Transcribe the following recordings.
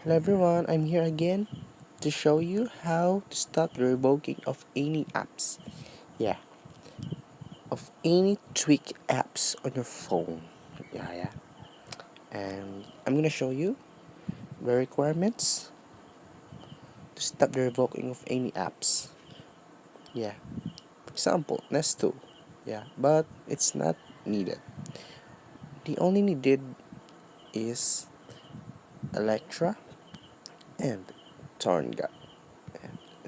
Hello everyone, I'm here again to show you how to stop the revoking of any apps. Yeah, of any tweak apps on your phone. Yeah. And I'm gonna show you the requirements to stop the revoking of any apps. Yeah, for example, Nesto. Yeah, but it's not needed. The only needed is Electra and Torngat.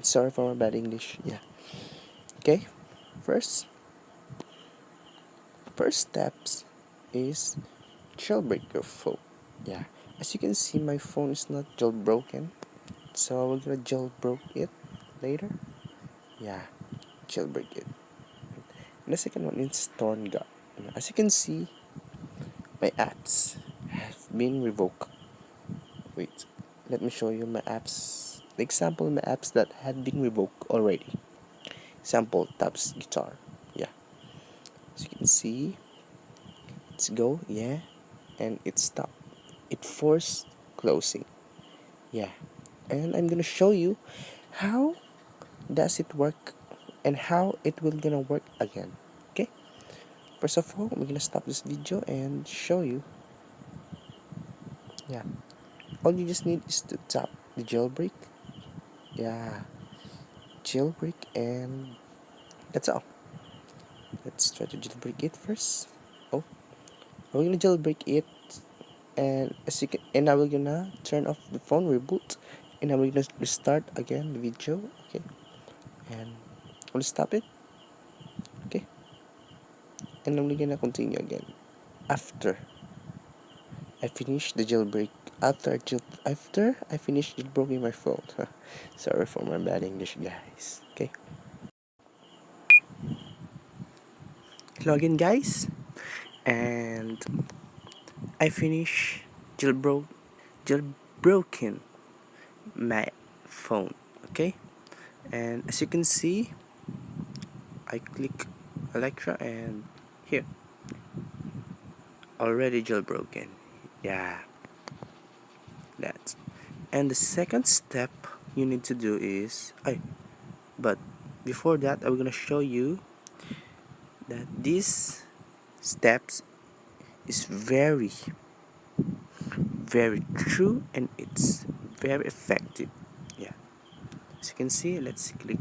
Sorry for my bad English. Yeah. Okay. First, first steps is jailbreak your phone. Yeah, as you can see, my phone is not jailbroken, so we're gonna jailbreak it later. Yeah, jailbreak it. And the second one is Torngat. As you can see, my apps have been revoked. Wait, let me show you my apps. The example of my apps that had been revoked already. Sample tabs guitar. Yeah, as you can see, let's go. Yeah, and it stopped. It forced closing. Yeah, and I'm gonna show you how does it work and how it will gonna work again. Okay, first of all, we're gonna stop this video and show you. Yeah, all you just need is to tap the jailbreak. Yeah, jailbreak, and that's all. Let's try to jailbreak it first. Oh, we're gonna jailbreak it, and as you can, and now we're gonna turn off the phone, reboot, and now we're gonna restart again the video. Okay, and we'll stop it. Okay, and then we're gonna continue again after I finish the jailbreak. After I finish jailbreaking my phone. Sorry for my bad English, guys. Okay. Hello again, guys, and I finish jailbroken my phone. Okay, and as you can see, I click Electra, and here already jailbroken. Yeah, that's. And the second step you need to do is but before that, I'm gonna show you that these steps is very true, and it's very effective. Yeah, as you can see, let's click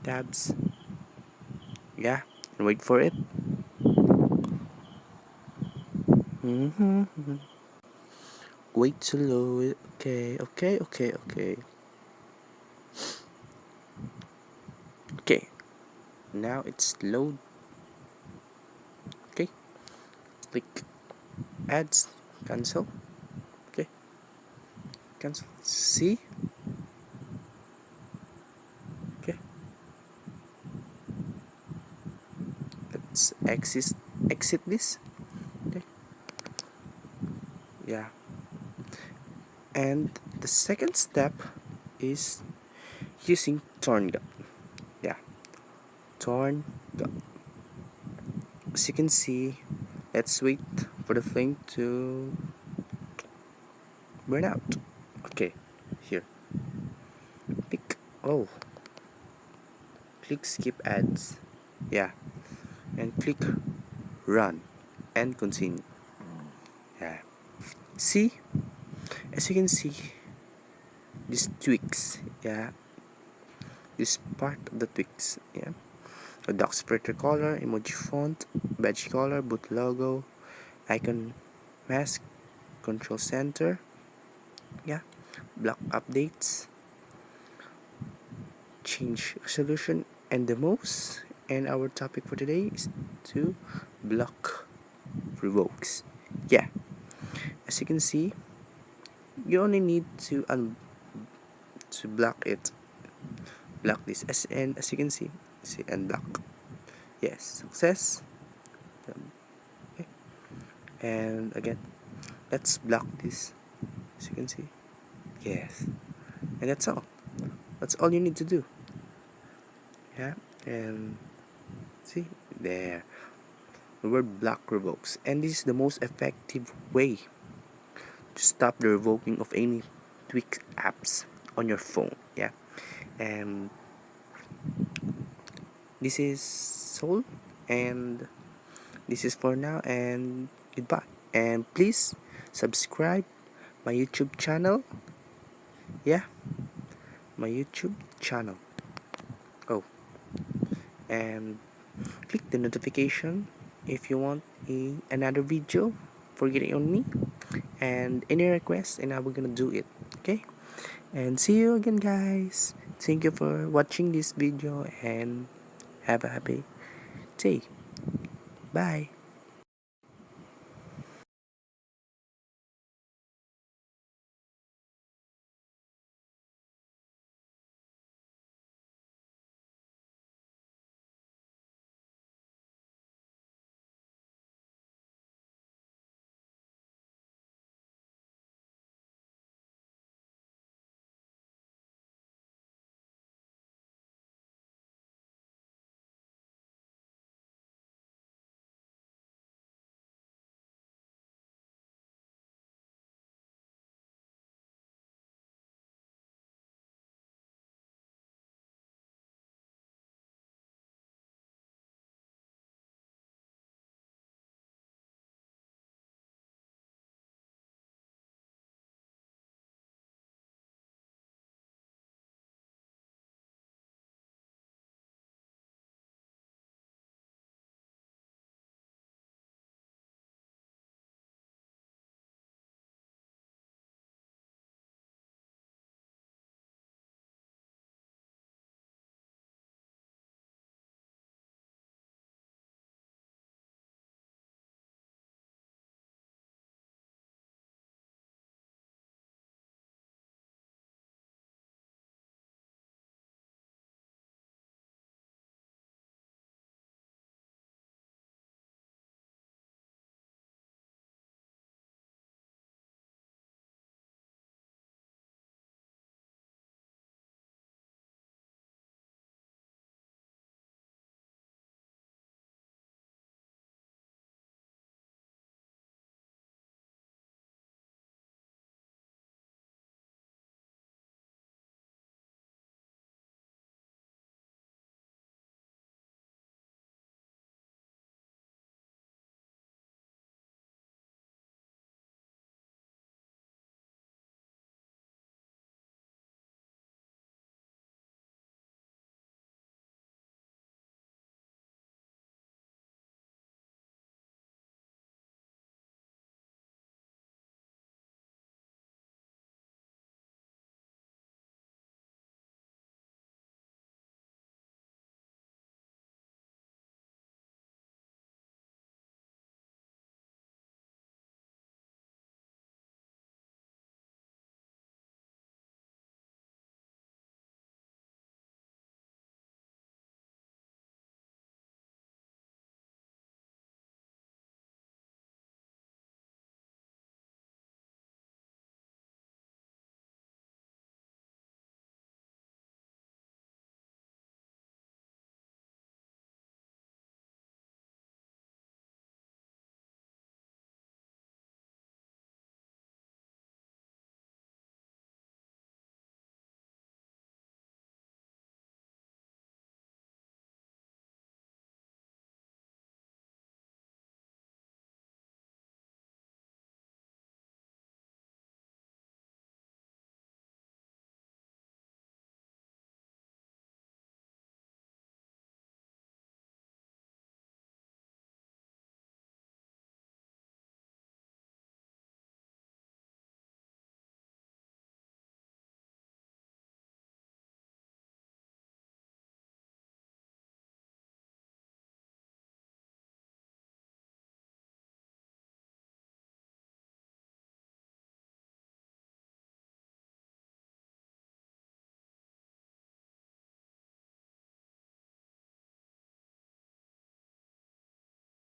tabs. Yeah, and wait for it. Wait to load. Okay, now it's load. Okay, click ads, cancel. Okay, cancel. See. Okay, let's exit this. Okay, yeah. And the second step is using torngat. Yeah, torngat. As you can see, let's wait for the thing to burn out. Okay, here. Click. Oh, click skip ads. Yeah, and click run and continue. Yeah. See, as you can see, these tweaks. Yeah, this part of the tweaks. Yeah. A dock splitter color, emoji font, badge color, boot logo, icon mask, control center, yeah, block updates, change resolution, and the most. And our topic for today is to block revokes. Yeah, as you can see, you only need to block it, block this, and as you can see unblock. Yes, success. Okay. And again, let's block this. As you can see, yes, and that's all. That's all you need to do. Yeah, and see there, the word block revokes, and this is the most effective way to stop the revoking of any tweak apps on your phone. Yeah, and this is Soul, and this is for now, and goodbye. And please subscribe my YouTube channel. Yeah, my YouTube channel. Oh, and click the notification if you want another video for getting on me, and any request, and I will gonna do it. Okay, and see you again, guys. Thank you for watching this video, and have a happy day. Bye.